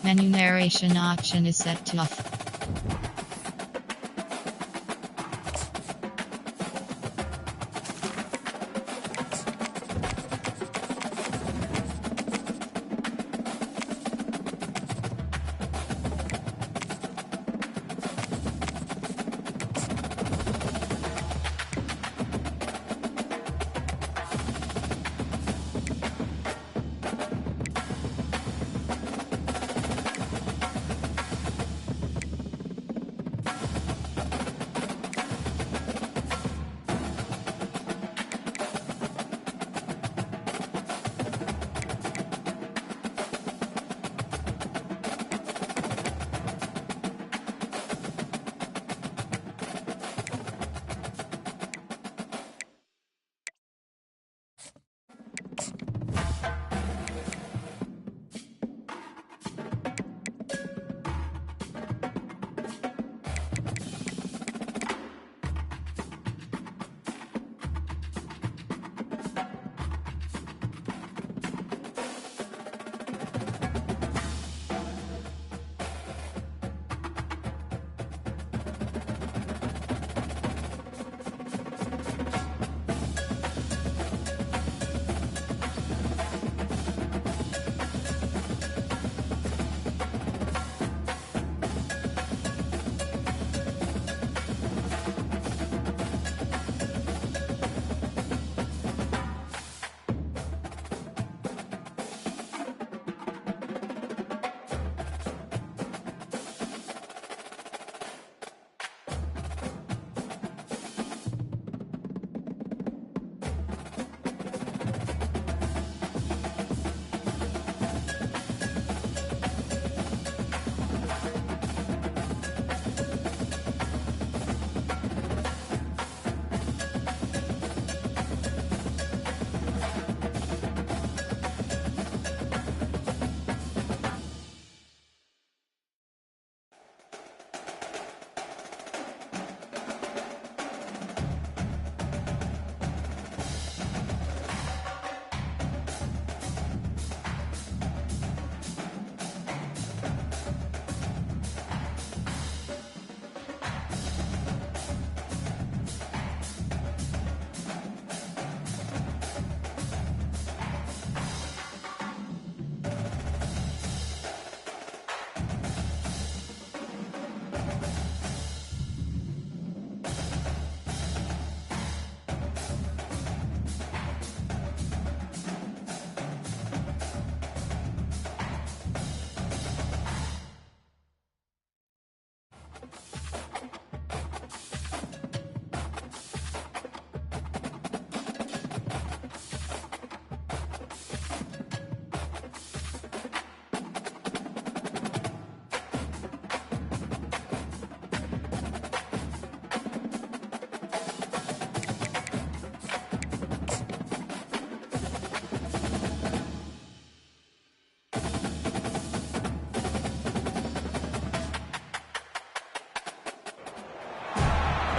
Menu narration option is set to off.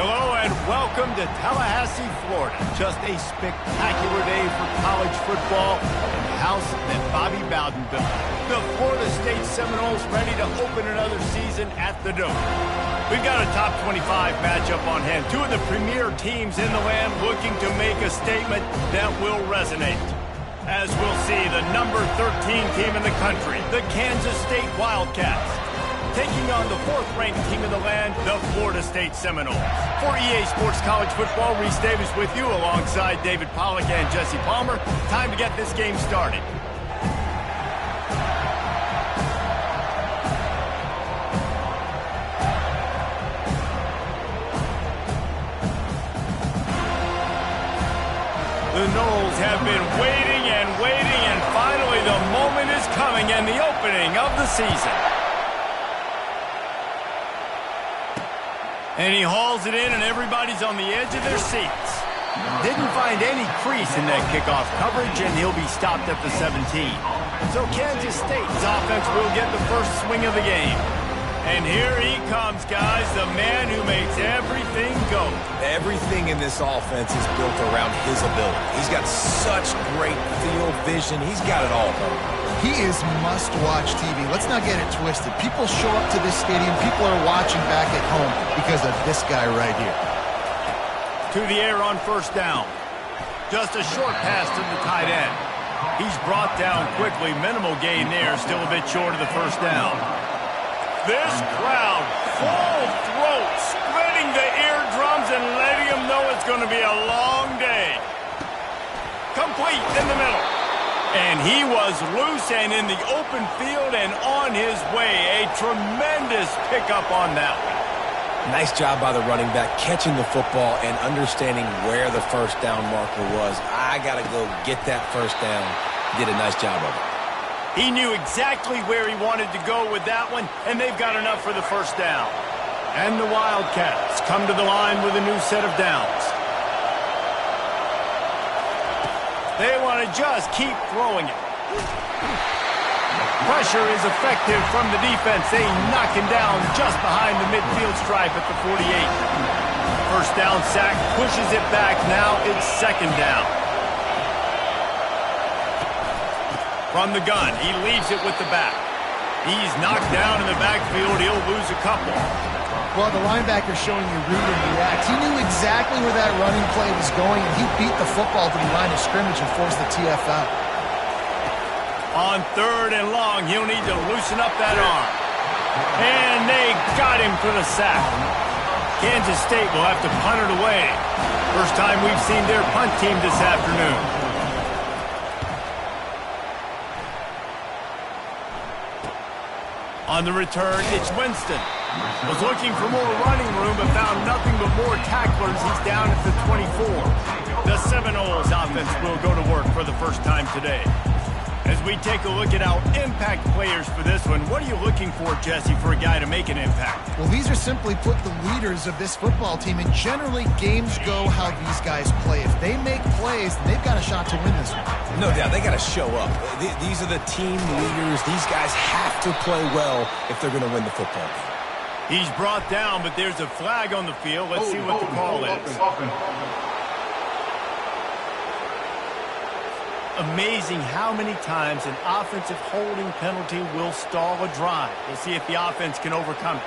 Hello and welcome to Tallahassee, Florida. Just a spectacular day for college football in the house that Bobby Bowden built. The Florida State Seminoles ready to open another season at the Dome. We've got a top 25 matchup on hand. Two of the premier teams in the land looking to make a statement that will resonate. As we'll see, the number 13 team in the country, the Kansas State Wildcats, taking on the fourth-ranked team in the land, the Florida State Seminoles. For EA Sports College Football, Reese Davis with you alongside David Pollack and Jesse Palmer. Time to get this game started. The Noles have been waiting and finally the moment is coming and the opening of the season. And he hauls it in, and everybody's on the edge of their seats. Didn't find any crease in that kickoff coverage, and he'll be stopped at the 17. So Kansas State's offense will get the first swing of the game. And here he comes, guys, the man who makes everything go. Everything in this offense is built around his ability. He's got such great field vision. He's got it all. He is must-watch TV. Let's not get it twisted. People show up to this stadium. People are watching back at home because of this guy right here. To the air on first down. Just a short pass to the tight end. He's brought down quickly. Minimal gain there. Still a bit short of the first down. This crowd, full throat, splitting the eardrums and letting them know it's going to be a long day. Complete in the middle. And he was loose and in the open field and on his way. A tremendous pickup on that one. Nice job by the running back, catching the football and understanding where the first down marker was. I got to go get that first down. Did a nice job of it. He knew exactly where he wanted to go with that one, and they've got enough for the first down. And the Wildcats come to the line with a new set of downs. They want to just keep throwing it. Pressure is effective from the defense. They knock him down just behind the midfield stripe at the 48. First down sack pushes it back. Now it's second down. From the gun, he leaves it with the back. He's knocked down in the backfield. He'll lose a couple. Well, the linebacker's showing you read and react. He knew exactly where that running play was going, and he beat the football to the line of scrimmage and forced the TF out. On third and long, he'll need to loosen up that arm. And they got him for the sack. Kansas State will have to punt it away. First time we've seen their punt team this afternoon. On the return, it's Winston. Was looking for more running room, but found nothing but more tacklers. He's down at the 24. The Seminoles offense will go to work for the first time today. As we take a look at our impact players for this one, what are you looking for, Jesse, for a guy to make an impact? Well, these are simply put the leaders of this football team, and generally games go how these guys play. If they make plays, they've got a shot to win this one. No doubt, they got to show up. These are the team leaders. These guys have to play well if they're going to win the football game. He's brought down, but there's a flag on the field. Let's see what the call is. Amazing how many times an offensive holding penalty will stall a drive. We'll see if the offense can overcome it.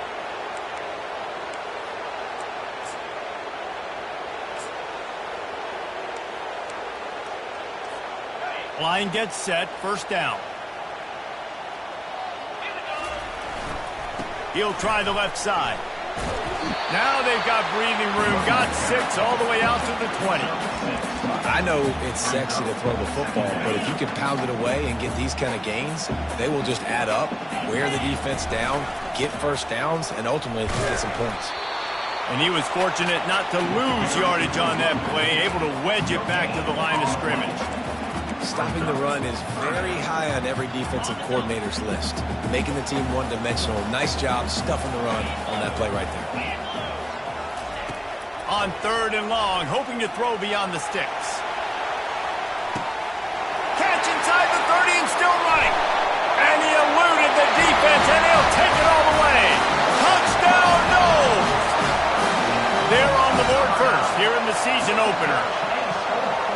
Line gets set, first down. He'll try the left side. Now they've got breathing room. Got 6 all the way out to the 20. I know it's sexy to throw the football, but if you can pound it away and get these kind of gains, they will just add up, wear the defense down, get first downs, and ultimately get some points. And he was fortunate not to lose yardage on that play, able to wedge it back to the line of scrimmage. Stopping the run is very high on every defensive coordinator's list. Making the team one-dimensional. Nice job stuffing the run on that play right there. On third and long, hoping to throw beyond the sticks. Catch inside the 30 and still running. And he eluded the defense, and he'll take it all the way. Touchdown, no! They're on the board first here in the season opener.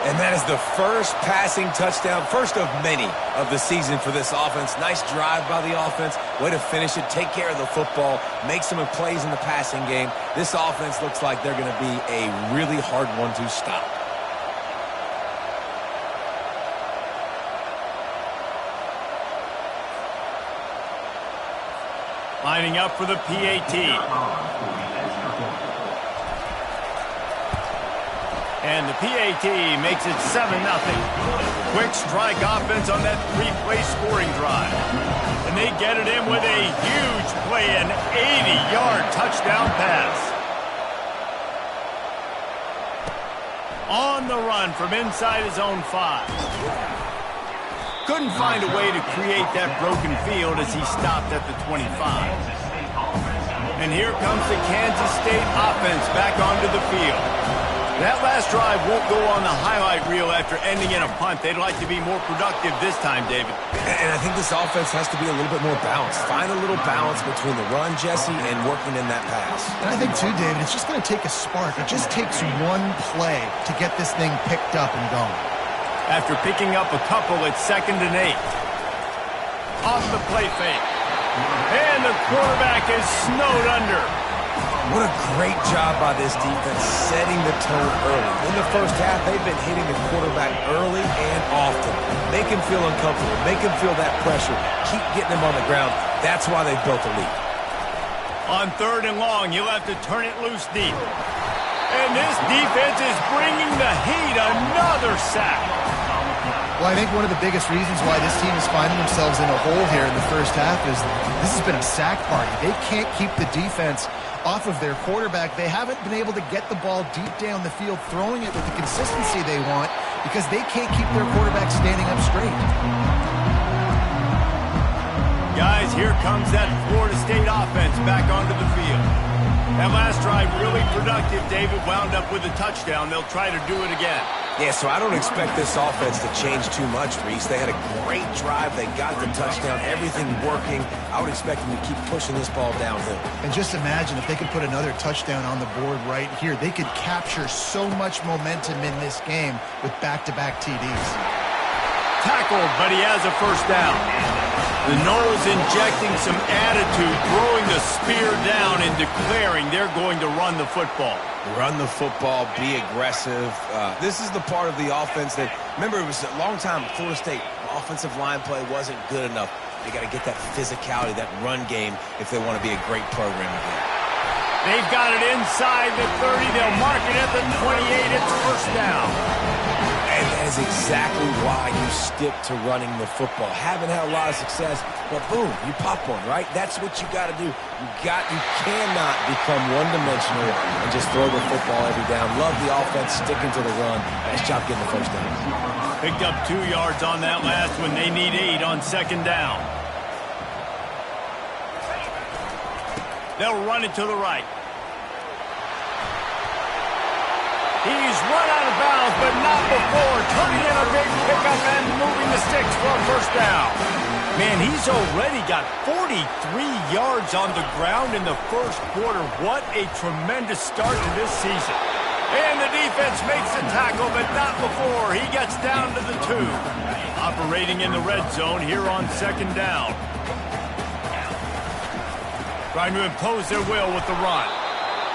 And that is the first passing touchdown, first of many of the season for this offense. Nice drive by the offense. Way to finish it, take care of the football, make some plays in the passing game. This offense looks like they're going to be a really hard one to stop. Lining up for the PAT. And the PAT makes it 7-0. Quick strike offense on that 3-play scoring drive. And they get it in with a huge play, an 80-yard touchdown pass. On the run from inside his own 5. Couldn't find a way to create that broken field as he stopped at the 25. And here comes the Kansas State offense back onto the field. That last drive won't go on the highlight reel after ending in a punt. They'd like to be more productive this time, David. And I think this offense has to be a little bit more balanced. Find a little balance between the run, Jesse, and working in that pass. And I think, too, David, it's just going to take a spark. It just takes one play to get this thing picked up and going. After picking up a couple, it's 2nd and 8. off the play fake. And the quarterback is snowed under. What a great job by this defense setting the tone early. In the first half, they've been hitting the quarterback early and often. Make him feel uncomfortable. Make him feel that pressure. Keep getting him on the ground. That's why they've built a lead. On 3rd and long, you'll have to turn it loose deep. And this defense is bringing the heat. Another sack. Well, I think one of the biggest reasons why this team is finding themselves in a hole here in the first half is this has been a sack party. They can't keep the defense off of their quarterback. They haven't been able to get the ball deep down the field, throwing it with the consistency they want because they can't keep their quarterback standing up straight. Guys, here comes that Florida State offense back onto the field. That last drive really productive. David wound up with a touchdown. They'll try to do it again. Yeah, so I don't expect this offense to change too much, Reese. They had a great drive. They got the touchdown. Everything working. I would expect them to keep pushing this ball downhill. And just imagine if they could put another touchdown on the board right here. They could capture so much momentum in this game with back-to-back TDs. Tackled, but he has a first down. The Noles injecting some attitude, throwing the spear down and declaring they're going to run the football. Run the football, be aggressive. This is the part of the offense that, remember, it was a long time Florida State offensive line play wasn't good enough. They got to get that physicality, that run game, if they want to be a great program again. They've got it inside the 30. They'll mark it at the 28. It's first down. And that is exactly why you stick to running the football. Haven't had a lot of success, but boom, you pop one, right? That's what you got to do. You cannot become one-dimensional and just throw the football every down. Love the offense, sticking to the run. Nice job getting the first down. Picked up 2 yards on that last one. They need 8 on 2nd down. They'll run it to the right. He's run out of bounds, but not before. Turning in a big pickup and moving the sticks for a first down. Man, he's already got 43 yards on the ground in the first quarter. What a tremendous start to this season. And the defense makes the tackle, but not before. He gets down to the 2. Operating in the red zone here on 2nd down. Trying to impose their will with the run.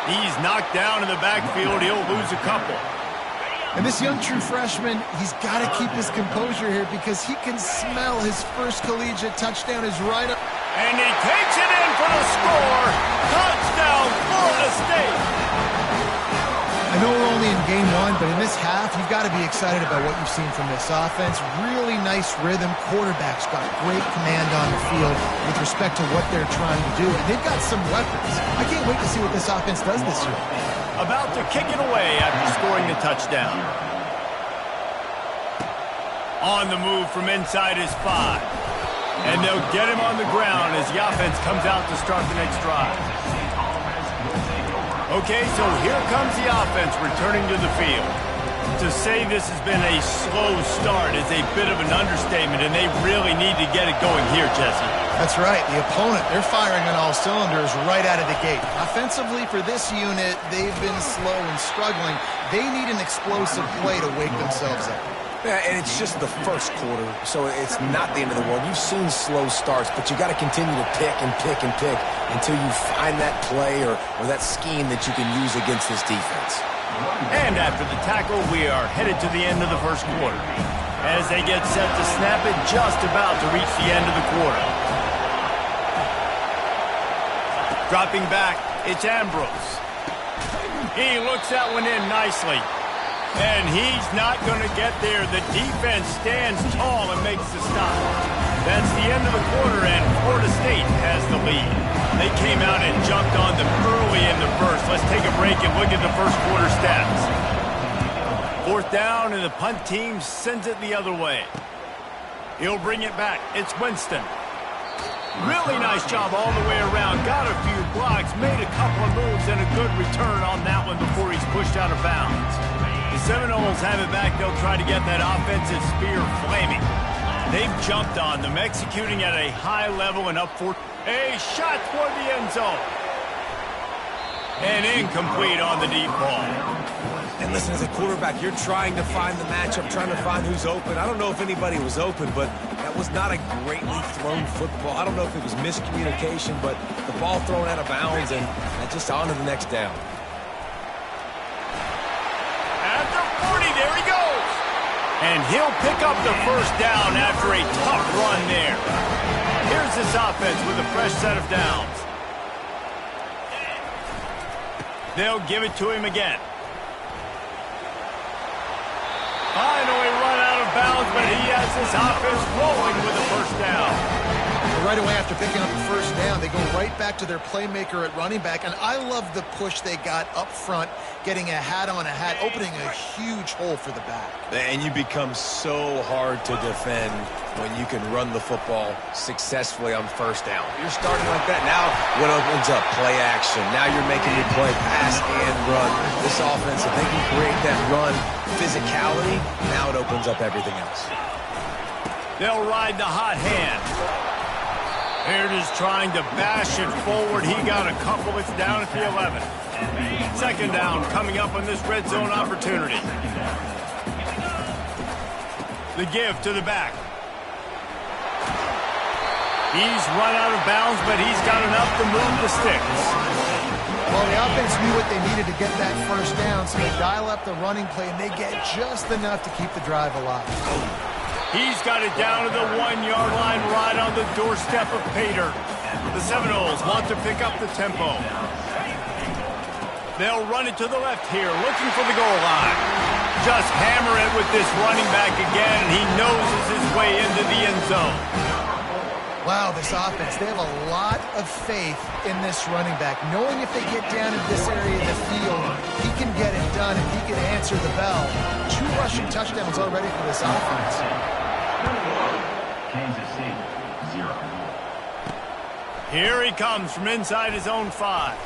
He's knocked down in the backfield. He'll lose a couple. And this young true freshman, he's got to keep his composure here because he can smell his first collegiate touchdown is right up. And he takes it in for the score. Touchdown, Florida State. I know we're only in game 1, but in this half, you've got to be excited about what you've seen from this offense. Really nice rhythm. Quarterback's got great command on the field with respect to what they're trying to do. And they've got some weapons. I can't wait to see what this offense does this year. About to kick it away after scoring the touchdown. On the move from inside his 5. And they'll get him on the ground as the offense comes out to start the next drive. Okay, so here comes the offense returning to the field. To say this has been a slow start is a bit of an understatement, and they really need to get it going here, Jesse. That's right. The opponent, they're firing on all cylinders right out of the gate. Offensively, for this unit, they've been slow and struggling. They need an explosive play to wake themselves up. Yeah, and it's just the first quarter, so it's not the end of the world. You've seen slow starts, but you got to continue to pick and pick and pick until you find that play or that scheme that you can use against this defense. And after the tackle, we are headed to the end of the first quarter. As they get set to snap it, just about to reach the end of the quarter. Dropping back, it's Ambrose. He looks that one in nicely. And he's not going to get there. The defense stands tall and makes the stop. That's the end of the quarter, and Florida State has the lead. They came out and jumped on them early in the first. Let's take a break and look at the first quarter stats. 4th down, and the punt team sends it the other way. He'll bring it back. It's Winston. Really nice job all the way around. Got a few blocks, made a couple of moves, and a good return on that one before he's pushed out of bounds. The Seminoles have it back. They'll try to get that offensive spear flaming. They've jumped on them, executing at a high level and up for a shot toward the end zone. And incomplete on the deep ball. And listen, as a quarterback, you're trying to find the matchup, trying to find who's open. I don't know if anybody was open, but that was not a greatly thrown football. I don't know if it was miscommunication, but the ball thrown out of bounds and just on to the next down. At the 40, there he goes. And he'll pick up the first down after a tough run there. Here's this offense with a fresh set of downs. They'll give it to him again. Finally run out of bounds, but he has this offense rolling with a first down. Right away after picking up the first down, they go right back to their playmaker at running back. And I love the push they got up front, getting a hat on a hat, opening a huge hole for the back. And you become so hard to defend when you can run the football successfully on first down. You're starting like that. Now what opens up? Play action. Now you're making your play pass and run. This offense, if they can create that run physicality, now it opens up everything else. They'll ride the hot hand. Baird is trying to bash it forward. He got a couple. It's down at the 11. Second down coming up on this red zone opportunity. The give to the back. He's run out of bounds, but he's got enough to move the sticks. Well, the offense knew what they needed to get that first down, so they dial up the running play, and they get just enough to keep the drive alive. He's got it down to the 1-yard line right on the doorstep of Pater. The Seminoles want to pick up the tempo. They'll run it to the left here, looking for the goal line. Just hammer it with this running back again, and he noses his way into the end zone. Wow, this offense, they have a lot of faith in this running back. Knowing if they get down into this area of the field, he can get it done and he can answer the bell. 2 rushing touchdowns already for this offense. Kansas City, 0. Here he comes from inside his own 5.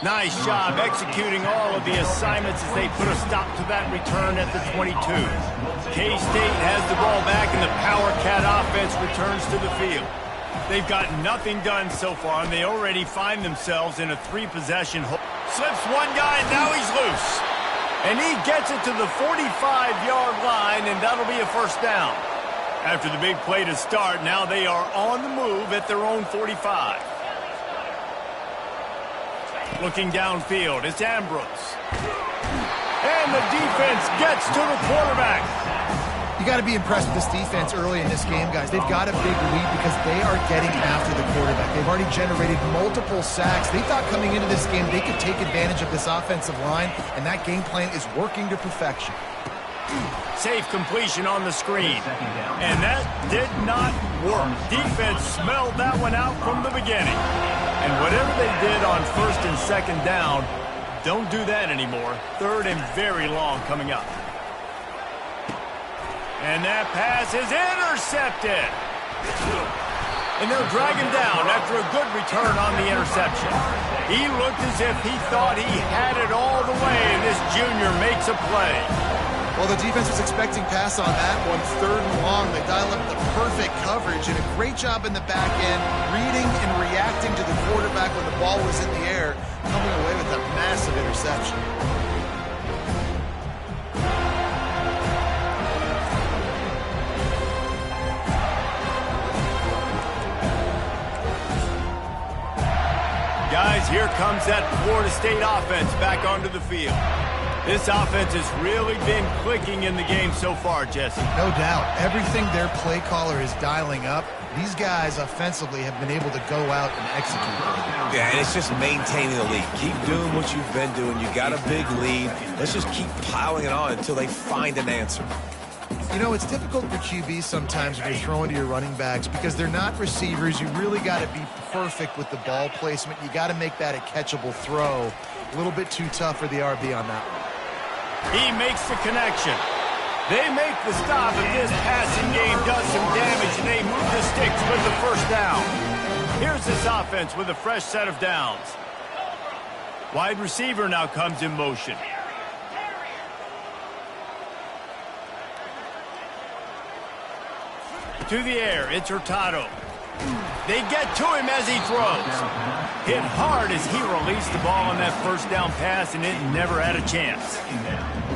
Nice job executing all of the assignments as they put a stop to that return at the 22. K-State has the ball back and the Power Cat offense returns to the field. They've got nothing done so far and they already find themselves in a 3-possession hole. Slips one guy and now he's loose. And he gets it to the 45-yard line and that'll be a first down. After the big play to start, now they are on the move at their own 45. Looking downfield, it's Ambrose. And the defense gets to the quarterback. You got to be impressed with this defense early in this game, guys. They've got a big lead because they are getting after the quarterback. They've already generated multiple sacks. They thought coming into this game they could take advantage of this offensive line, and that game plan is working to perfection. Safe completion on the screen. And that did not work. Defense smelled that one out from the beginning. And whatever they did on first and second down, don't do that anymore. Third and very long coming up. And that pass is intercepted. And they'll drag him down after a good return on the interception. He looked as if he thought he had it all the way, and this junior makes a play. Well, the defense was expecting pass on that one. Third and long, they dial up the perfect coverage and a great job in the back end, reading and reacting to the quarterback when the ball was in the air, coming away with a massive interception. Guys, here comes that Florida State offense back onto the field. This offense has really been clicking in the game so far, Jesse. No doubt. Everything their play caller is dialing up, these guys offensively have been able to go out and execute. Yeah, and it's just maintaining the lead. Keep doing what you've been doing. You got a big lead. Let's just keep piling it on until they find an answer. You know, it's difficult for QBs sometimes when you're throwing to your running backs because they're not receivers. You really got to be perfect with the ball placement. You got to make that a catchable throw. A little bit too tough for the RB on that one. He makes the connection. They make the stop, and this passing game does some damage, and they move the sticks with the first down. Here's this offense with a fresh set of downs. Wide receiver now comes in motion. To the air, it's Hurtado. They get to him as he throws. Hit hard as he released the ball on that first down pass, and it never had a chance.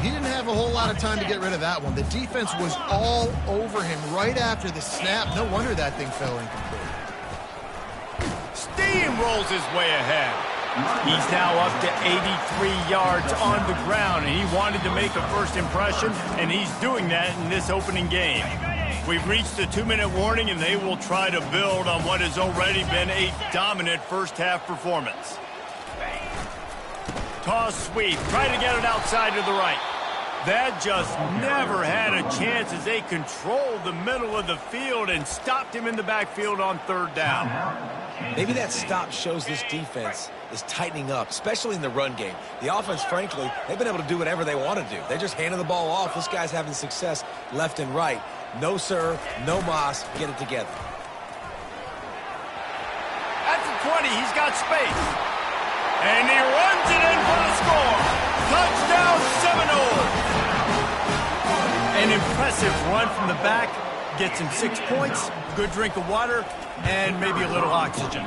He didn't have a whole lot of time to get rid of that one. The defense was all over him right after the snap. No wonder that thing fell incomplete. Steamrolls his way ahead. He's now up to 83 yards on the ground, and he wanted to make a first impression, and he's doing that in this opening game. We've reached the 2-minute warning, and they will try to build on what has already been a dominant first-half performance. Toss sweep. Try to get it outside to the right. That just never had a chance as they controlled the middle of the field and stopped him in the backfield on third down. Maybe that stop shows this defense is tightening up, especially in the run game. The offense, frankly, they've been able to do whatever they want to do. They're just handing the ball off. This guy's having success left and right. No, sir. No mas. Get it together. At the 20, he's got space. And he runs it in for the score. Touchdown, Seminoles. An impressive run from the back. Gets him 6 points, good drink of water, and maybe a little oxygen.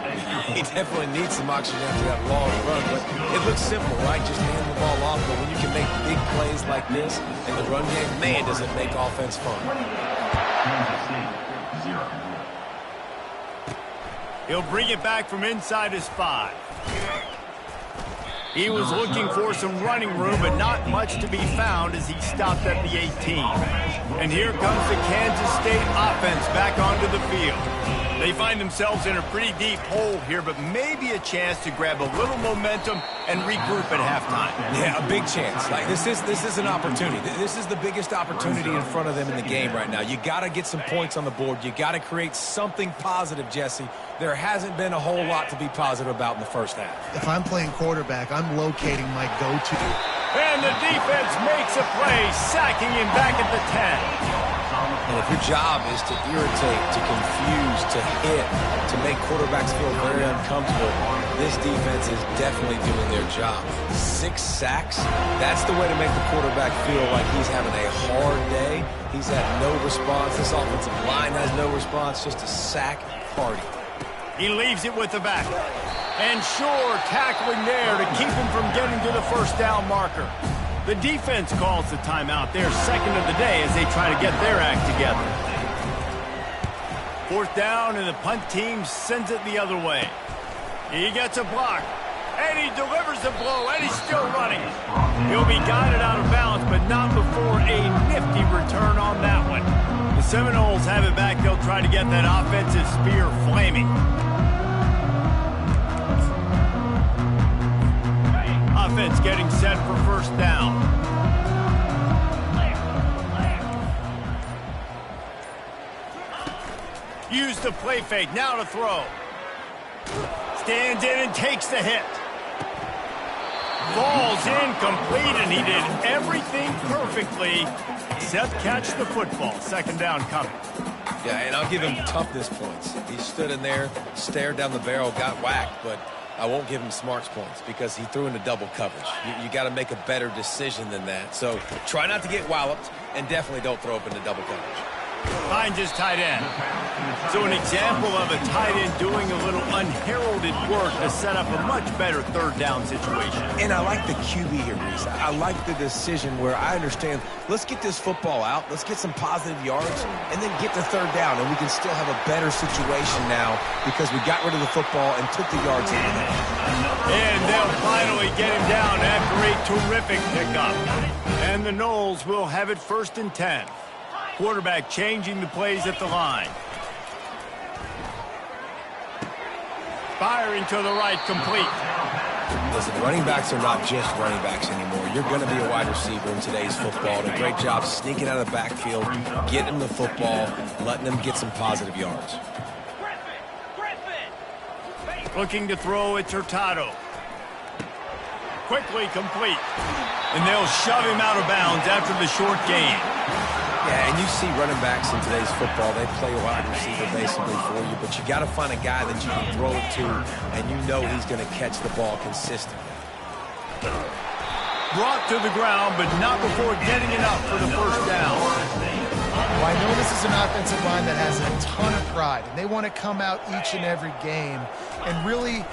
He definitely needs some oxygen after that long run, but it looks simple, right? Just hand the ball off, but when you can make big plays like this in the run game, man, does it make offense fun. He'll bring it back from inside his 5. He was looking for some running room, but not much to be found as he stopped at the 18. And here comes the Kansas State offense back onto the field. They find themselves in a pretty deep hole here, but maybe a chance to grab a little momentum and regroup at halftime. Yeah, a big chance. Like this is an opportunity. This is the biggest opportunity in front of them in the game right now. You got to get some points on the board. You got to create something positive, Jesse. There hasn't been a whole lot to be positive about in the first half. If I'm playing quarterback, I'm locating my go-to. And the defense makes a play, sacking him back at the 10. And if your job is to irritate, to confuse, to hit, to make quarterbacks feel very uncomfortable, this defense is definitely doing their job. 6 sacks, that's the way to make the quarterback feel like he's having a hard day. He's had no response. This offensive line has no response, just a sack party. He leaves it with the back. And sure, tackling there to keep him from getting to the first down marker. The defense calls the timeout, their second of the day, as they try to get their act together. 4th down, and the punt team sends it the other way. He gets a block, and he delivers the blow, and he's still running. He'll be guided out of bounds, but not before a nifty return on that one. The Seminoles have it back. They'll try to get that offensive spear flaming. Offense getting set for first down. Use the play fake, now to throw. Stands in and takes the hit. Falls incomplete, and he did everything perfectly except catch the football. 2nd down coming. Yeah, and I'll give him toughness points. He stood in there, stared down the barrel, got whacked, but I won't give him smarts points because he threw into double coverage. You got to make a better decision than that. So try not to get walloped, and definitely don't throw up into double coverage. Finds his tight end. So an example of a tight end doing a little unheralded work to set up a much better 3rd down situation. And I like the QB here, Reese. I like the decision where I understand, let's get this football out, let's get some positive yards, and then get to 3rd down, and we can still have a better situation now because we got rid of the football and took the yards into there. And they'll finally get him down after a terrific pickup. And the Noles will have it 1st and 10. Quarterback changing the plays at the line. Firing to the right, complete. Listen, running backs are not just running backs anymore. You're going to be a wide receiver in today's football. And a great job sneaking out of the backfield, getting the football, letting them get some positive yards. Looking to throw, it's Hurtado. Quickly complete. And they'll shove him out of bounds after the short gain. Yeah, and you see running backs in today's football, they play a wide receiver basically for you, but you got to find a guy that you can throw it to, and you know he's going to catch the ball consistently. Brought to the ground, but not before getting it up for the first down. Well, I know this is an offensive line that has a ton of pride, and they want to come out each and every game and really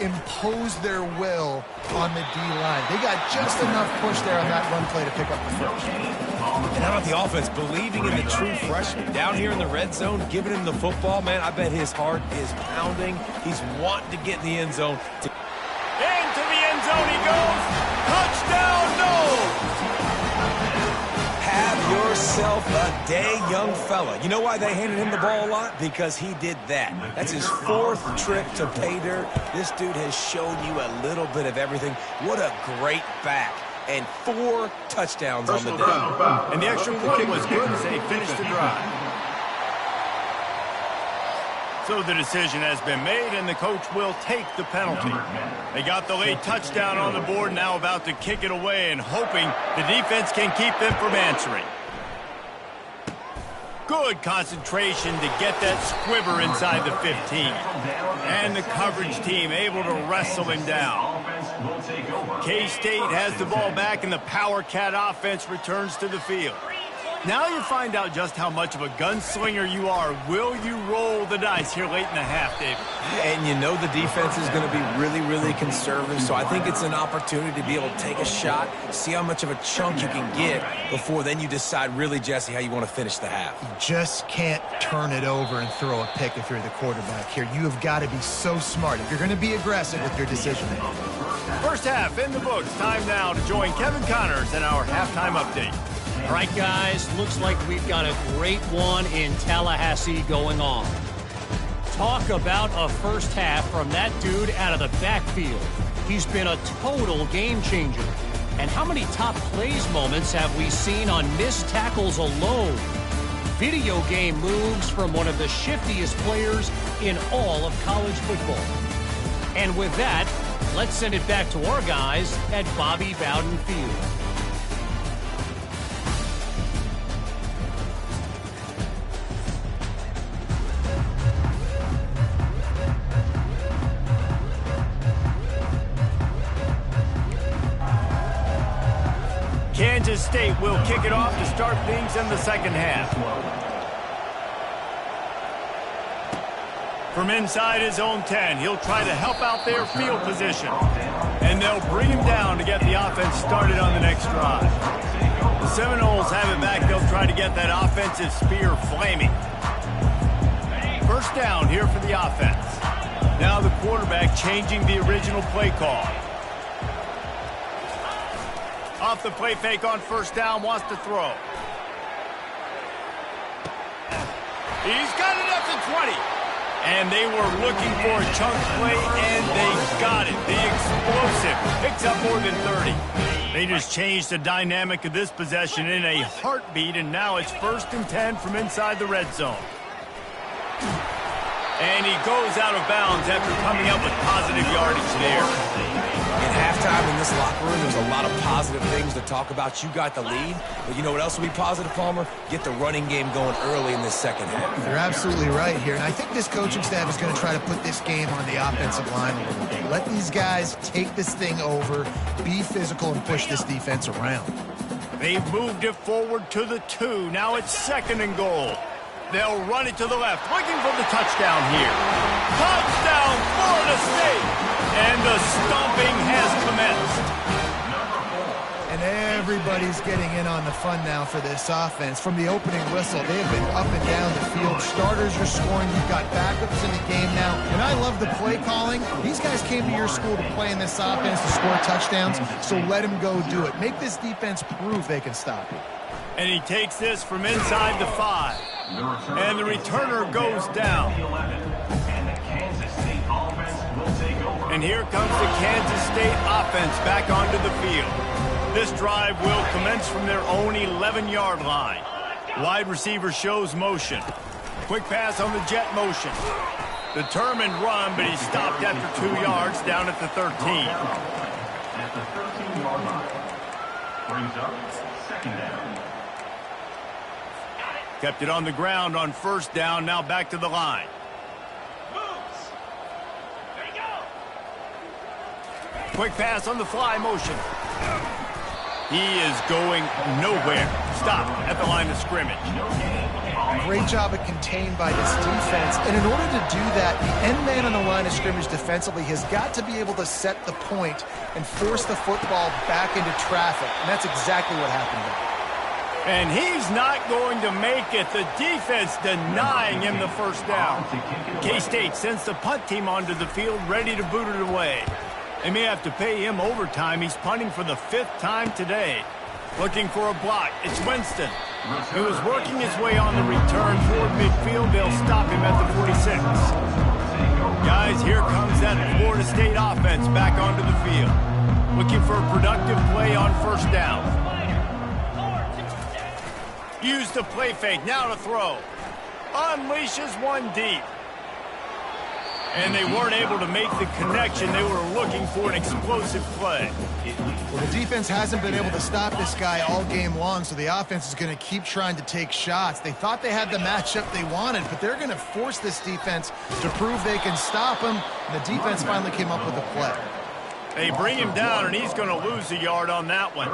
impose their will on the D-line. They got just enough push there on that run play to pick up the first. And how about the offense believing in the true freshman? Down here in the red zone, giving him the football, man, I bet his heart is pounding. He's wanting to get in the end zone. Into the end zone he goes. Touchdown, no! Have yourself a day, young fella. You know why they handed him the ball a lot? Because he did that. That's his 4th trip to pay dirt. This dude has shown you a little bit of everything. What a great back. And 4 touchdowns on the day. And the extra point was good as they finished the drive. So the decision has been made, and the coach will take the penalty. They got the late touchdown on the board, now about to kick it away and hoping the defense can keep them from answering. Good concentration to get that squiver inside the 15. And the coverage team able to wrestle him down. K-State has the ball back, and the Power Cat offense returns to the field. Now you find out just how much of a gunslinger you are. Will you roll the dice here late in the half, David? And you know the defense is going to be really, really conservative, so I think it's an opportunity to be able to take a shot, see how much of a chunk you can get before then you decide really, Jesse, how you want to finish the half. You just can't turn it over and throw a pick if you're the quarterback here. You have got to be so smart if you're going to be aggressive with your decision-making. First half in the books. Time now to join Kevin Connors in our halftime update. All right, guys, looks like we've got a great one in Tallahassee going on. Talk about a first half from that dude out of the backfield. He's been a total game changer. And how many top plays moments have we seen on missed tackles alone? Video game moves from one of the shiftiest players in all of college football. And with that, let's send it back to our guys at Bobby Bowden Field. Kansas State will kick it off to start things in the second half. From inside his own 10, he'll try to help out their field position. And they'll bring him down to get the offense started on the next drive. The Seminoles have it back. They'll try to get that offensive spear flaming. First down here for the offense. Now the quarterback changing the original play call. Off the play fake on first down, wants to throw. He's got it up to 20. And they were looking for a chunk play, and they got it. The explosive picks up more than 30. They just changed the dynamic of this possession in a heartbeat, and now it's 1st and 10 from inside the red zone. And he goes out of bounds after coming up with positive yardage there. In halftime in this locker room, there's a lot of positive things to talk about. You got the lead, but you know what else will be positive, Palmer? Get the running game going early in this second half. You're absolutely right here, and I think this coaching staff is going to try to put this game on the offensive line a little bit. Let these guys take this thing over, be physical, and push this defense around. They've moved it forward to the 2. Now it's 2nd and goal. They'll run it to the left, looking for the touchdown here. Touchdown, Florida State! And the stomping has commenced. And everybody's getting in on the fun now for this offense. From the opening whistle, they have been up and down the field. Starters are scoring. You've got backups in the game now. And I love the play calling. These guys came to your school to play in this offense to score touchdowns, so let them go do it. Make this defense prove they can stop you. And he takes this from inside the 5. And the returner goes down. And here comes the Kansas State offense back onto the field. This drive will commence from their own 11-yard line. Wide receiver shows motion. Quick pass on the jet motion. Determined run, but he stopped after 2 yards down at the 13. At the 13-yard line. Brings up 2nd down. Kept it on the ground on first down, now back to the line. Quick pass on the fly motion. He is going nowhere. Stop at the line of scrimmage. Great job of contained by this defense. And in order to do that, the end man on the line of scrimmage defensively has got to be able to set the point and force the football back into traffic. And that's exactly what happened there. And he's not going to make it. The defense denying him the first down. K-State sends the punt team onto the field, ready to boot it away. They may have to pay him overtime. He's punting for the 5th time today. Looking for a block. It's Winston. He was working his way on the return toward midfield. They'll stop him at the 46. Guys, here comes that Florida State offense back onto the field. Looking for a productive play on first down. Use the play fake. Now to throw. Unleashes one deep. And they weren't able to make the connection. They were looking for an explosive play. Well, the defense hasn't been able to stop this guy all game long, so the offense is going to keep trying to take shots. They thought they had the matchup they wanted, but they're going to force this defense to prove they can stop him. And the defense finally came up with a play. They bring him down, and he's going to lose a yard on that one.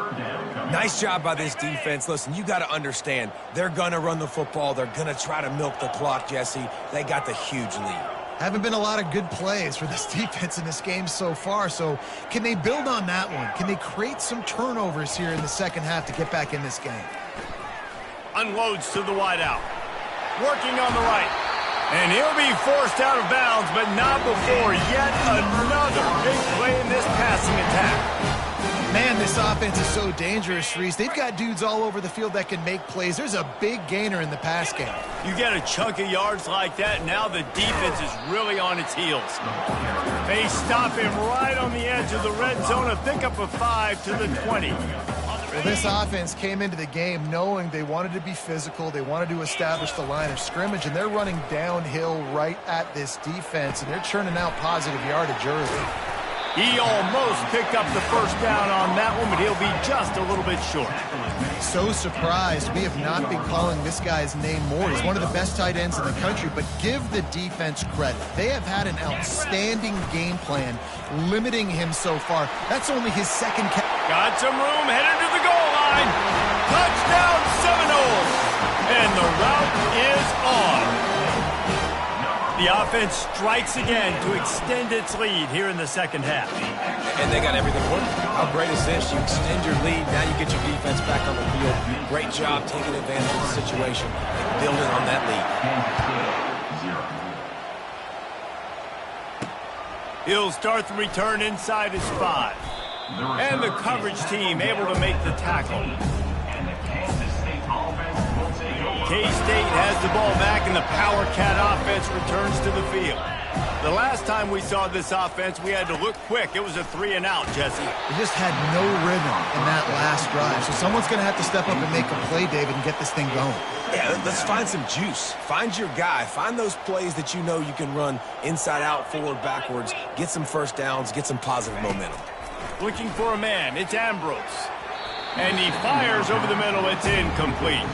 Nice job by this defense. Listen, you got to understand, they're going to run the football. They're going to try to milk the clock, Jesse. They got the huge lead. Haven't been a lot of good plays for this defense in this game so far, so can they build on that one? Can they create some turnovers here in the second half to get back in this game? Unloads to the wideout. Working on the right. And he'll be forced out of bounds, but not before yet another big play in this passing attack. Man, this offense is so dangerous, Reese. They've got dudes all over the field that can make plays. There's a big gainer in the pass game. You get a chunk of yards like that, now the defense is really on its heels. They stop him right on the edge of the red zone, a pickup of 5 to the 20. Well, this offense came into the game knowing they wanted to be physical, they wanted to establish the line of scrimmage, and they're running downhill right at this defense, and they're churning out positive yardage early. He almost picked up the first down on that one, but he'll be just a little bit short. So surprised we have not been calling this guy's name more. He's one of the best tight ends in the country, but give the defense credit. They have had an outstanding game plan limiting him so far. That's only his second catch. Got some room, headed to the goal line. Touchdown Seminoles! And the route is on. The offense strikes again to extend its lead here in the second half. And they got everything working. How great is this? You extend your lead, now you get your defense back on the field. Great job taking advantage of the situation and building on that lead. He'll start the return inside his 5. And the coverage team able to make the tackle. K-State has the ball back, and the Power Cat offense returns to the field. The last time we saw this offense, we had to look quick. It was a 3-and-out, Jesse. They just had no rhythm in that last drive. So someone's going to have to step up and make a play, David, and get this thing going. Yeah, let's find some juice. Find your guy. Find those plays that you know you can run inside out, forward, backwards. Get some first downs. Get some positive momentum. Looking for a man. It's Ambrose. And he fires over the middle. It's incomplete.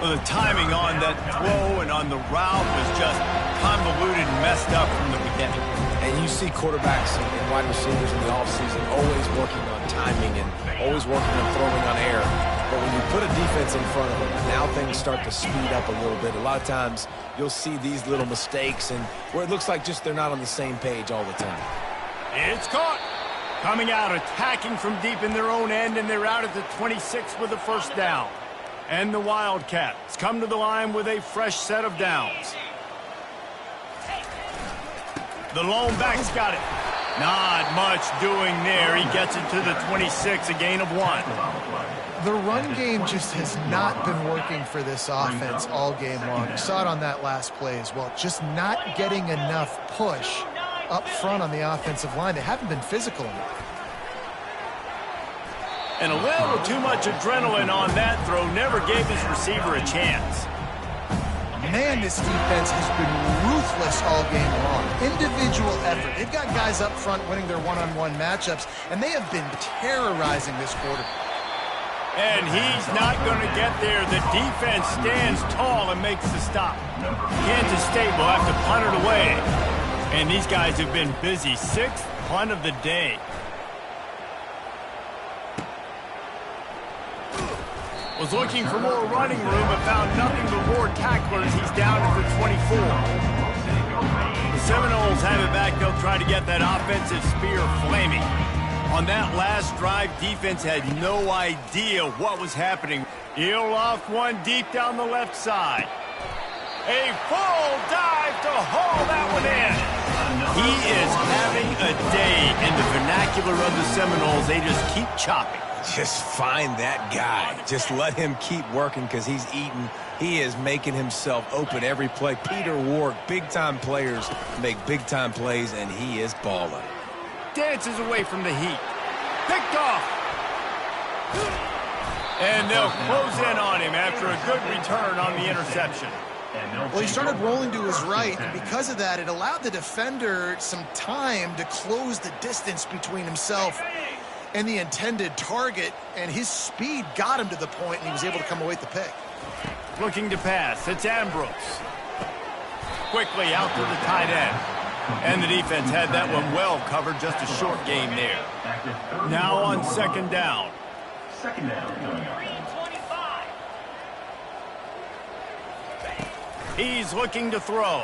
Well, the timing on that throw and on the route was just convoluted and messed up from the beginning. And you see quarterbacks and wide receivers in the offseason always working on timing and always working on throwing on air. But when you put a defense in front of them, now things start to speed up a little bit. A lot of times you'll see these little mistakes and where it looks like just they're not on the same page all the time. It's caught. Coming out, attacking from deep in their own end, and they're out at the 26 with the first down. And the Wildcats come to the line with a fresh set of downs. The lone back's got it. Not much doing there. He gets it to the 26, a gain of 1. The run game just has not been working for this offense all game long. You saw it on that last play as well. Just not getting enough push up front on the offensive line. They haven't been physical enough. And a little too much adrenaline on that throw. Never gave his receiver a chance. Man, this defense has been ruthless all game long. Individual effort. They've got guys up front winning their one-on-one matchups, and they have been terrorizing this quarter. And he's not going to get there. The defense stands tall and makes the stop. Kansas State will have to punt it away. And these guys have been busy. 6th punt of the day. Was looking for more running room, but found nothing but more tacklers. He's down at the 24. The Seminoles have it back. They'll try to get that offensive spear flaming. On that last drive, defense had no idea what was happening. He'll loft one deep down the left side. A full dive to haul that one in. He is having a day in the vernacular of the Seminoles. They just keep chopping. Just find that guy. Just let him keep working because he's eating. He is making himself open every play. Peter Ward, big-time players make big-time plays, and he is balling. Dances away from the heat. Picked off. And they'll close in on him after a good return on the interception. Well, he started rolling to his right, and because of that, it allowed the defender some time to close the distance between himself and the intended target, and his speed got him to the point, and he was able to come away with the pick. Looking to pass. It's Ambrose. Quickly out to the tight end. And the defense had that one well covered. Just a short game there. Now on second down. Second down. He's looking to throw.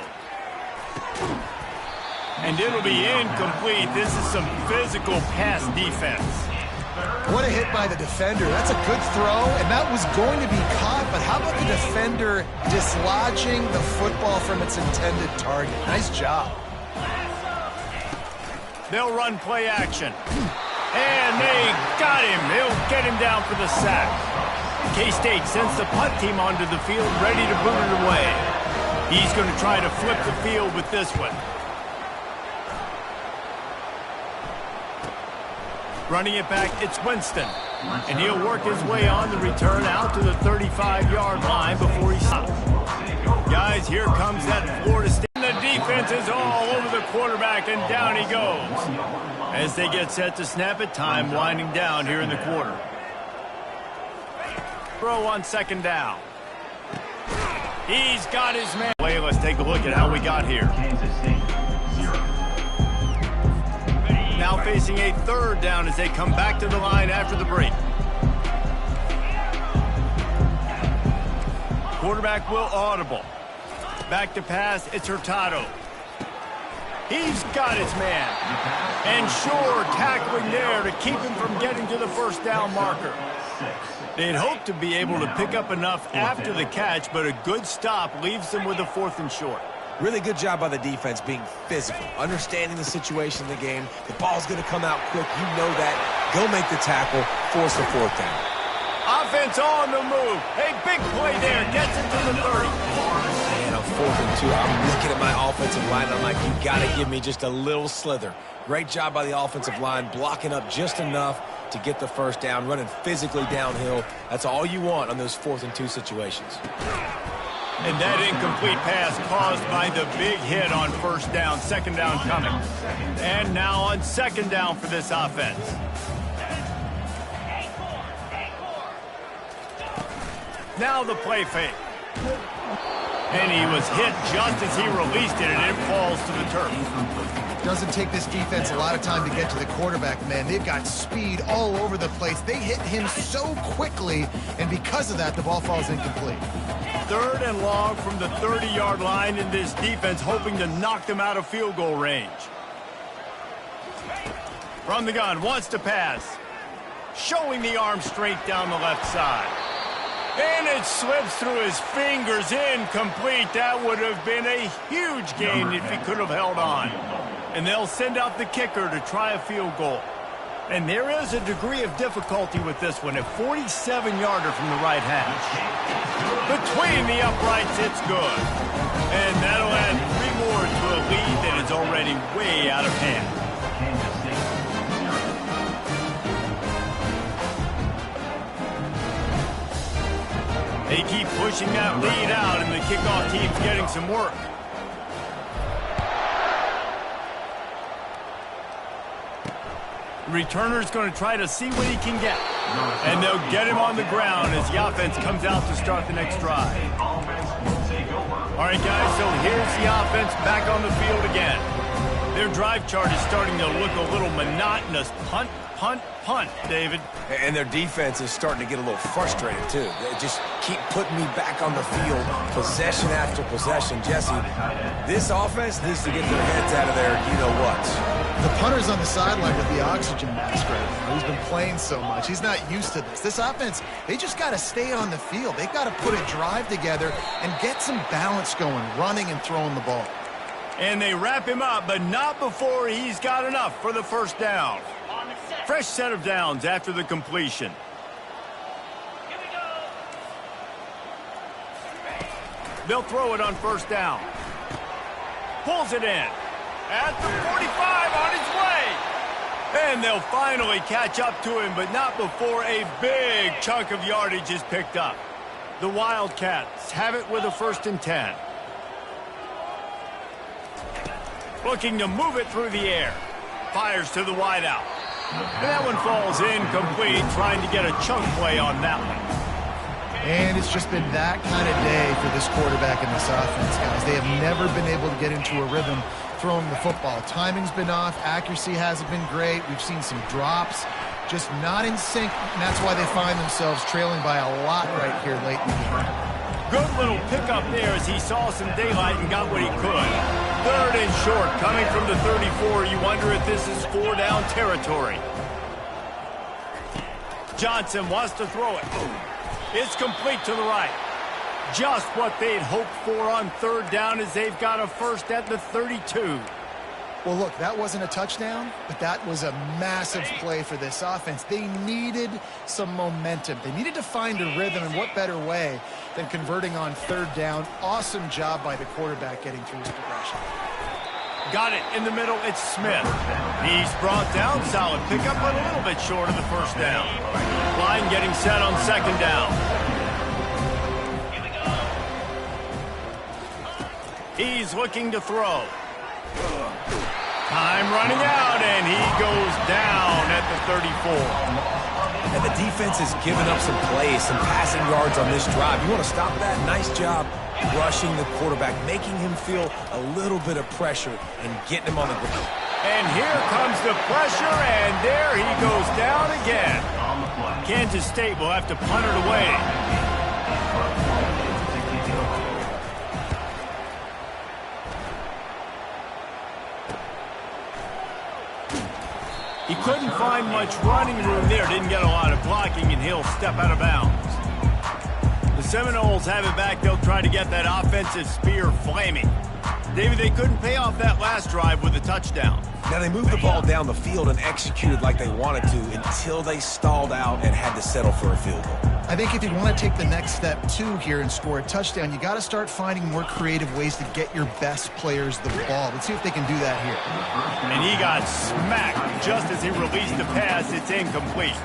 And it'll be incomplete. This is some physical pass defense. What a hit by the defender. That's a good throw, and that was going to be caught, but how about the defender dislodging the football from its intended target? Nice job. They'll run play action. And they got him. They'll get him down for the sack. K-State sends the punt team onto the field, ready to boot it away. He's going to try to flip the field with this one. Running it back, it's Winston. And he'll work his way on the return out to the 35-yard line before he stops. Guys, here comes that Florida State. The defense is all over the quarterback, and down he goes. As they get set to snap it, time winding down here in the quarter. Throw on second down. He's got his man. Let's take a look at how we got here. Kansas State, 0. Now facing a third down as they come back to the line after the break. Quarterback will audible. Back to pass, it's Hurtado. He's got his man. And sure, tackling there to keep him from getting to the first down marker. They'd hoped to be able to pick up enough after the catch, but a good stop leaves them with a 4th and short. Really good job by the defense being physical, understanding the situation in the game. The ball's going to come out quick. You know that. Go make the tackle, force the 4th down. Offense on the move. A big play there. Gets it to the 30. And a 4th and 2. I'm looking at my offensive line. I'm like, you got to give me just a little slither. Great job by the offensive line, blocking up just enough to get the first down, running physically downhill. That's all you want on those 4th and 2 situations. And that incomplete pass caused by the big hit on first down. Second down coming. And now on second down for this offense. Now the play fake. And he was hit just as he released it, and it falls to the turf. Doesn't take this defense a lot of time to get to the quarterback, man. They've got speed all over the place. They hit him so quickly, and because of that, the ball falls incomplete. Third and long from the 30-yard line, in this defense hoping to knock them out of field goal range. From the gun, wants to pass. Showing the arm strength down the left side. And it slips through his fingers, incomplete. That would have been a huge gain if he could have held on. And they'll send out the kicker to try a field goal. And there is a degree of difficulty with this one, a 47-yarder from the right hash. Between the uprights, it's good. And that'll add 3 more to a lead that is already way out of hand. They keep pushing that lead out, and the kickoff team's getting some work. The returner's going to try to see what he can get. And they'll get him on the ground as the offense comes out to start the next drive. All right, guys, so here's the offense back on the field again. Their drive chart is starting to look a little monotonous. Punt, punt, punt, David. And their defense is starting to get a little frustrated, too. They just keep putting me back on the field, possession after possession. Jesse, this offense needs to get their heads out of their you-know-whats. The punter's on the sideline with the oxygen mask right now. He's been playing so much. He's not used to this. This offense, they just got to stay on the field. They've got to put a drive together and get some balance going, running and throwing the ball. And they wrap him up, but not before he's got enough for the first down. Fresh set of downs after the completion. They'll throw it on first down. Pulls it in. At the 45 on his way. And they'll finally catch up to him, but not before a big chunk of yardage is picked up. The Wildcats have it with a 1st and 10. Looking to move it through the air. Fires to the wideout. And that one falls incomplete, trying to get a chunk play on that one. And it's just been that kind of day for this quarterback and this offense, guys. They have never been able to get into a rhythm throwing the football. Timing's been off. Accuracy hasn't been great. We've seen some drops. Just not in sync, and that's why they find themselves trailing by a lot right here late in the game. Good little pickup there as he saw some daylight and got what he could. 3rd and short, coming from the 34. You wonder if this is 4-down territory. Johnson wants to throw it. It's complete to the right. Just what they'd hoped for on 3rd down as they've got a first at the 32. Well, look, that wasn't a touchdown, but that was a massive play for this offense. They needed some momentum. They needed to find a rhythm, and what better way than converting on 3rd down. Awesome job by the quarterback getting through his progression. Got it in the middle. It's Smith. He's brought down. Solid pickup, but a little bit short of the first down. Line getting set on 2nd down. He's looking to throw. Time running out, and he goes down at the 34. And the defense has given up some plays, some passing yards on this drive. You want to stop that? Nice job rushing the quarterback, making him feel a little bit of pressure and getting him on the ground. And here comes the pressure, and there he goes down again. Kansas State will have to punt it away. He couldn't find much running room there. Didn't get a lot of blocking, and he'll step out of bounds. The Seminoles have it back. They'll try to get that offensive spear flaming. David, they couldn't pay off that last drive with a touchdown. Now, they moved the ball down the field and executed like they wanted to until they stalled out and had to settle for a field goal. I think if you want to take the next step, too, here and score a touchdown, you got to start finding more creative ways to get your best players the ball. Let's see if they can do that here. And he got smacked just as he released the pass. It's incomplete.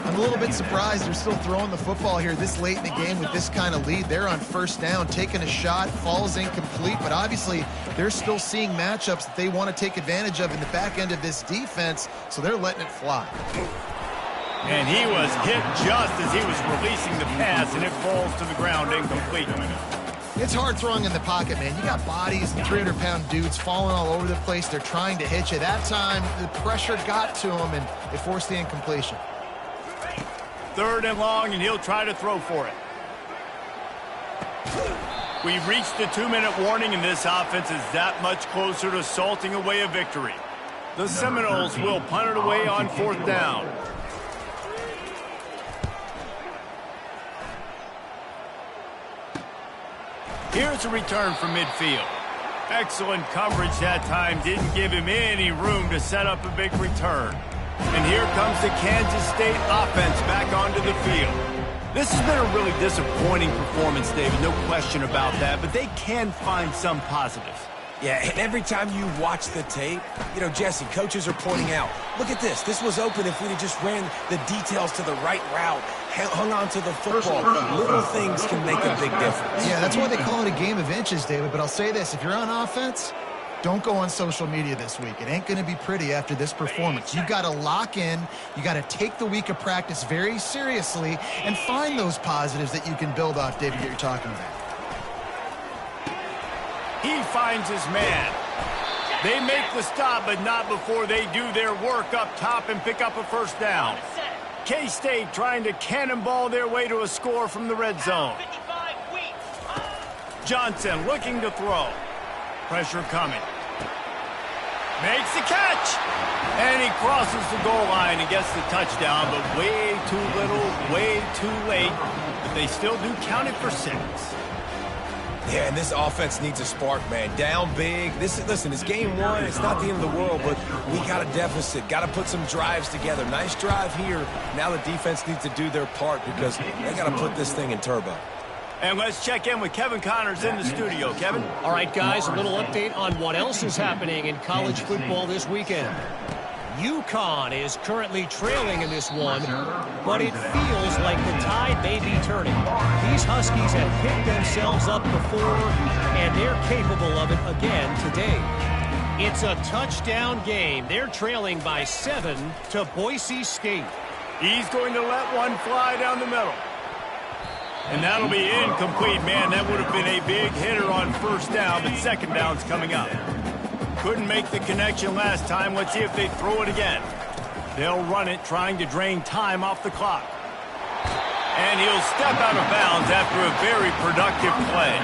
I'm a little bit surprised they're still throwing the football here this late in the game with this kind of lead. They're on 1st down, taking a shot, falls incomplete, but obviously they're still seeing matchups that they want to take advantage of in the back end of this defense, so they're letting it fly. And he was hit just as he was releasing the pass, and it falls to the ground incomplete. It's hard throwing in the pocket, man. You got bodies and 300-pound dudes falling all over the place. They're trying to hit you. That time, the pressure got to him, and it forced the incompletion. 3rd and long, and he'll try to throw for it. We've reached the 2-minute warning, and this offense is that much closer to salting away a victory. The Seminoles will punt it away on 4th down. Here's a return from midfield. Excellent coverage that time. Didn't give him any room to set up a big return. And here comes the Kansas State offense back onto the field. This has been a really disappointing performance, David. No question about that. But they can find some positives. Yeah, and every time you watch the tape, you know, Jesse, coaches are pointing out, look at this. This was open if we'd have just ran the details to the right route, hung on to the football. Little things can make a big difference. Yeah, that's why they call it a game of inches, David. But I'll say this, if you're on offense, don't go on social media this week. It ain't going to be pretty after this performance. You've got to lock in. You got to take the week of practice very seriously and find those positives that you can build off, David, that you're talking about. He finds his man. They make the stop, but not before they do their work up top and pick up a first down. K-State trying to cannonball their way to a score from the red zone. Johnson looking to throw. Pressure coming. Makes the catch. And he crosses the goal line and gets the touchdown, but way too little, way too late. But they still do count it for 6. Yeah, and this offense needs a spark, man. Down big. Listen, it's game 1. It's not the end of the world, but we got a deficit. Got to put some drives together. Nice drive here. Now the defense needs to do their part because they got to put this thing in turbo. And let's check in with Kevin Connors in the studio. Kevin? All right, guys, a little update on what else is happening in college football this weekend. UConn is currently trailing in this one, but it feels like the tide may be turning. These Huskies have picked themselves up before, and they're capable of it again today. It's a touchdown game. They're trailing by 7 to Boise State. He's going to let one fly down the middle. And that'll be incomplete, man. That would have been a big hitter on first down, but second down's coming up. Couldn't make the connection last time. Let's see if they throw it again. They'll run it, trying to drain time off the clock. And he'll step out of bounds after a very productive play.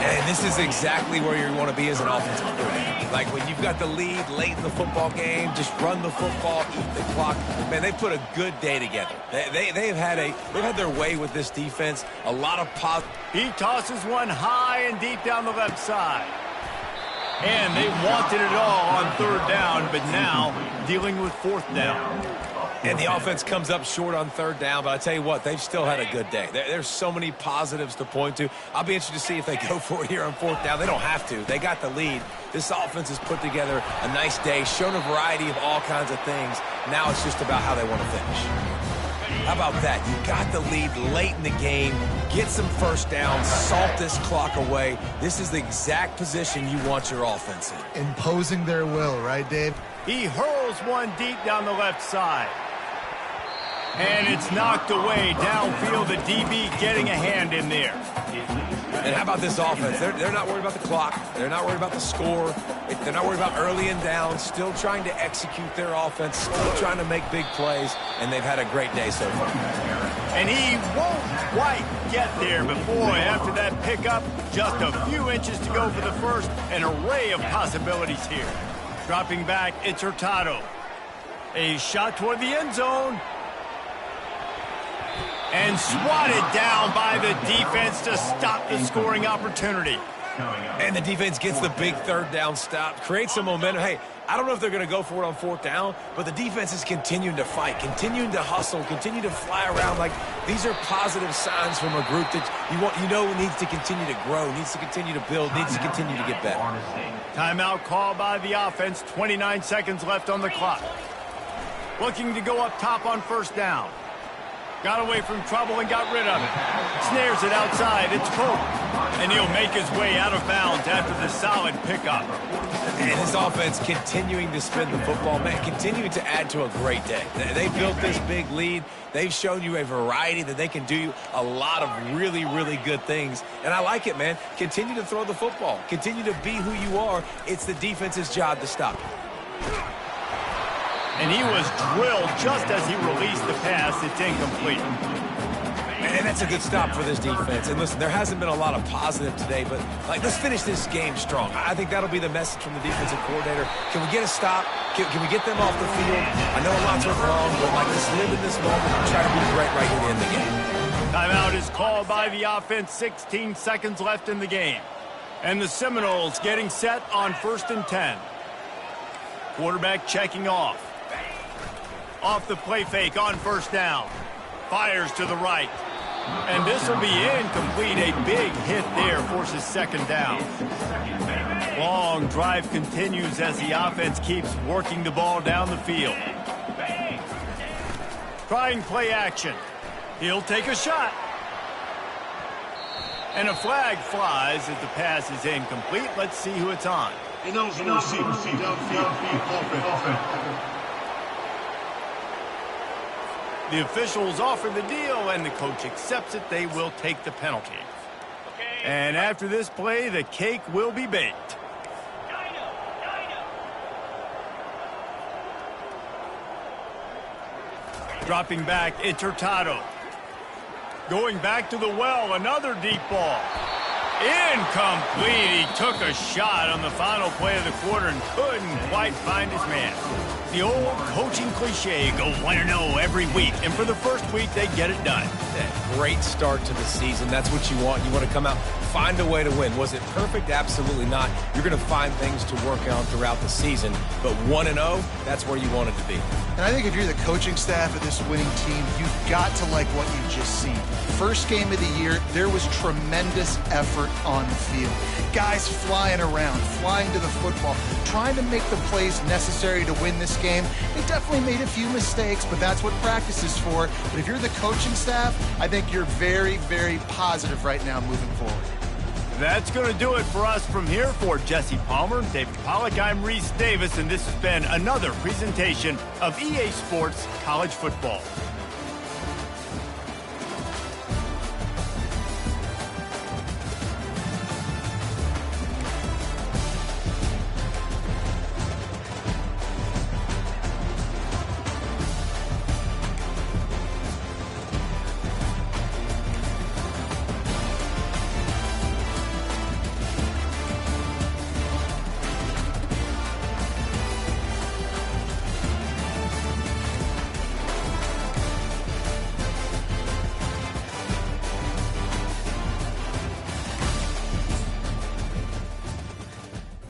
And this is exactly where you want to be as an offensive coordinator. Like when you've got the lead late in the football game, just run the football, eat the clock. Man, they put a good day together. They've had their way with this defense. A lot of positive. He tosses one high and deep down the left side. And they wanted it all on third down, but now dealing with fourth down. And the offense comes up short on third down, but I tell you what, they've still had a good day. There's so many positives to point to. I'll be interested to see if they go for it here on fourth down. They don't have to. They got the lead. This offense has put together a nice day, shown a variety of all kinds of things. Now it's just about how they want to finish. How about that? You got the lead late in the game. Get some first downs. Salt this clock away. This is the exact position you want your offense in. Imposing their will, right, Dave? He hurls one deep down the left side. And it's knocked away downfield. The DB getting a hand in there. And how about this offense? They're not worried about the clock. They're not worried about the score. They're not worried about early and down. Still trying to execute their offense. Still trying to make big plays. And they've had a great day so far. And he won't quite get there. But boy, after that pickup, just a few inches to go for the first. An array of possibilities here. Dropping back, it's Hurtado. A shot toward the end zone. And swatted down by the defense to stop the scoring opportunity. And the defense gets the big third down stop, creates some momentum. Hey, I don't know if they're going to go for it on fourth down, but the defense is continuing to fight, continuing to hustle, continue to fly around. Like, these are positive signs from a group that you know needs to continue to grow, needs to continue to build, needs to continue to get better. Timeout called by the offense. 29 seconds left on the clock. Looking to go up top on first down. Got away from trouble and got rid of it. Snares it outside. It's Pope. And he'll make his way out of bounds after the solid pickup. And his offense continuing to spin the football, man, continuing to add to a great day. They built this big lead. They've shown you a variety that they can do a lot of really, really good things. And I like it, man. Continue to throw the football. Continue to be who you are. It's the defense's job to stop you. And he was drilled just as he released the pass. It's incomplete. And that's a good stop for this defense. And listen, there hasn't been a lot of positive today, but let's finish this game strong. I think that'll be the message from the defensive coordinator. Can we get a stop? Can we get them off the field? I know a lot's went wrong, but just live in this moment and try to be great right here in the game. Timeout is called by the offense. 16 seconds left in the game. And the Seminoles getting set on 1st and 10. Quarterback checking off. Off the play fake on first down. Fires to the right. And this will be incomplete. A big hit there forces second down. Long drive continues as the offense keeps working the ball down the field. Trying play action. He'll take a shot. And a flag flies as the pass is incomplete. Let's see who it's on. The officials offer the deal, and the coach accepts it. They will take the penalty. And after this play, the cake will be baked. Dropping back, it's Hurtado. Going back to the well, another deep ball. Incomplete. He took a shot on the final play of the quarter and couldn't quite find his man. The old coaching cliche, go 1-0 every week. And for the first week, they get it done. Great start to the season. That's what you want. You want to come out, find a way to win. Was it perfect? Absolutely not. You're going to find things to work on throughout the season. But 1-0, that's where you want it to be. And I think if you're the coaching staff of this winning team, you've got to like what you've just seen. First game of the year, there was tremendous effort on the field. Guys flying around, flying to the football, trying to make the plays necessary to win this game. They definitely made a few mistakes, but that's what practice is for. But if you're the coaching staff, I think you're very, very positive right now moving forward. That's going to do it for us from here. For Jesse Palmer, David Pollack, I'm Reese Davis, and this has been another presentation of EA Sports College Football.